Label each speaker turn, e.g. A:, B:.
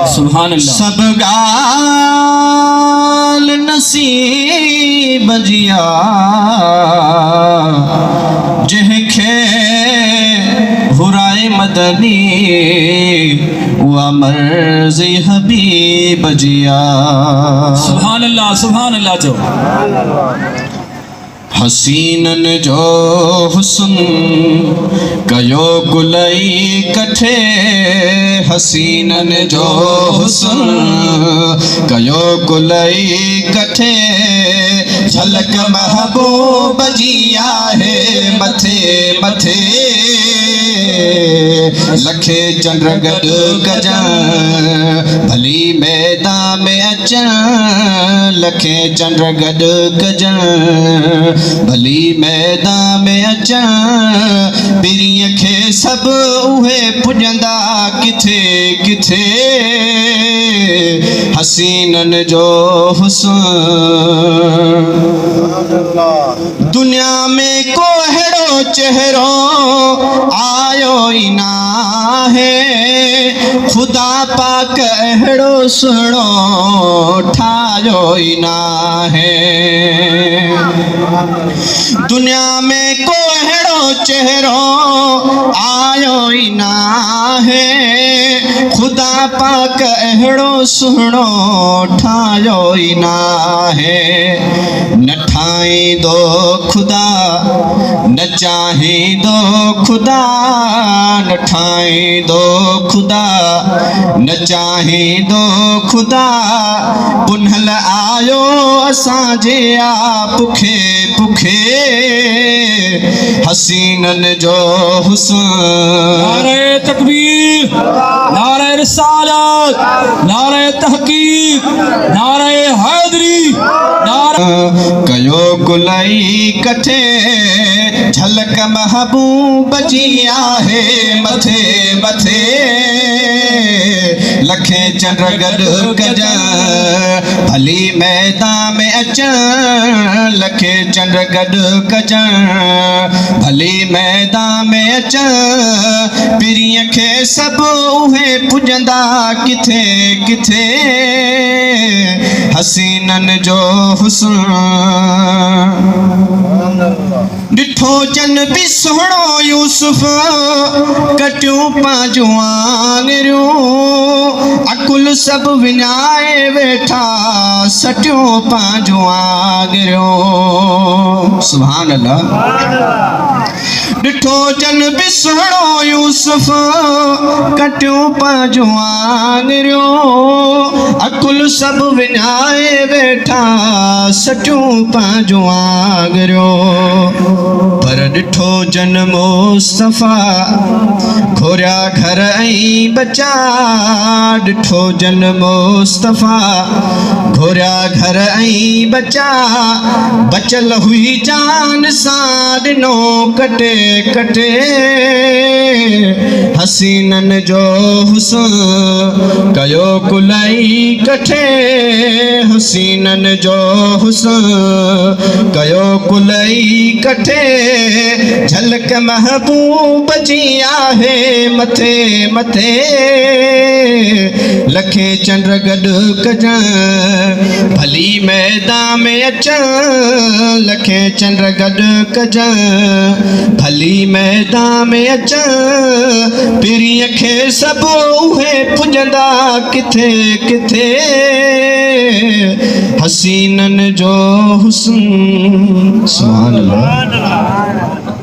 A: सुभान अल्लाह।
B: सब गाल नसीब जिया जंहिंखे हुराए मदनी उहा मर्ज़ी हबीब जिया।
A: सुभान अल्लाह जो
B: हसीनन जो हुस्न कयो गुलई कठे, हसीनन जो हुस्न कयो गुलई कठे, झलक महबूब जिया है मथे मथे, लखे चंद्र गड गजन भली मैदान में अचन, लखे चंद्र गड गजन भली मैदान में अचन, बिरीअ खे सभु उहे पुॼंदा किथे किथे, हसीनन जो हुस्न दुनिया में को अहिड़ो चेहरो आयो ई ना है, खुदा पाक अहिड़ो सुहिणो ठाहियो ई ना है। दुनिया में को अहिड़ो चेहरो आयो ई ना है, खुदा पाक अहिड़ो सुहिणो ठाहियो ई ना है। न ठाहींदो खुदा न चाहींदो खुदा, न ठाहींदो खुदा न चाहींदो खुदा, पुनल आयो असांजे आप खे पुखे, हसीनन जो हुस्न।
A: नारे तकबीर, नारे रिसालत, नारे तहकीक, नारे हैदरी,
B: कयो गुलई कठे, झलक महबूब जिया है मथे मथे, लखे चंद्र गड गजन भली मैदान में अचन, लखे चंद्र गड गजन भली मैदान में अचन, पिरीअ खे सभु उहे पुॼंदा किथे किथे, हसीनन जो हुस्न ॾिठो जन बि सुहिणो यूसुफ, कटियूं पांजूं आङिरियूं, अकुल सभु विञाए वेठा सटियूं पांजूं आङिरियूं। सुभान अल्लाह। ॾिठो जन बि सुहिणो यूसुफ, कटियूं पांजूं आङिरियूं, अकुल सभु विञाए वेठा सटियूं पांजूं आङिरियूं, पर ॾिठो जन मुस्तफ़ा घोरिया घर ऐं बचा, ॾिठो जन मुस्तफ़ा घोरिया घर ऐं बचा, बचल हुई जान सां ॾिनो कटे कटे, हसीनन जो हुस्न कयो गुलई कठे, हसीनन जो हुस्न कयो गुलई कठे, झलक महबूब जिया है मथे मथे, लखे चंद्र गड गजन भली मैदान में अचन, लखे चंद्र गड गजन भली मैदान में अचन, पिरीअ खे सभु उहे पुॼंदा किथे किथे, हसीनन जो हुस्न। सुभान अल्लाह।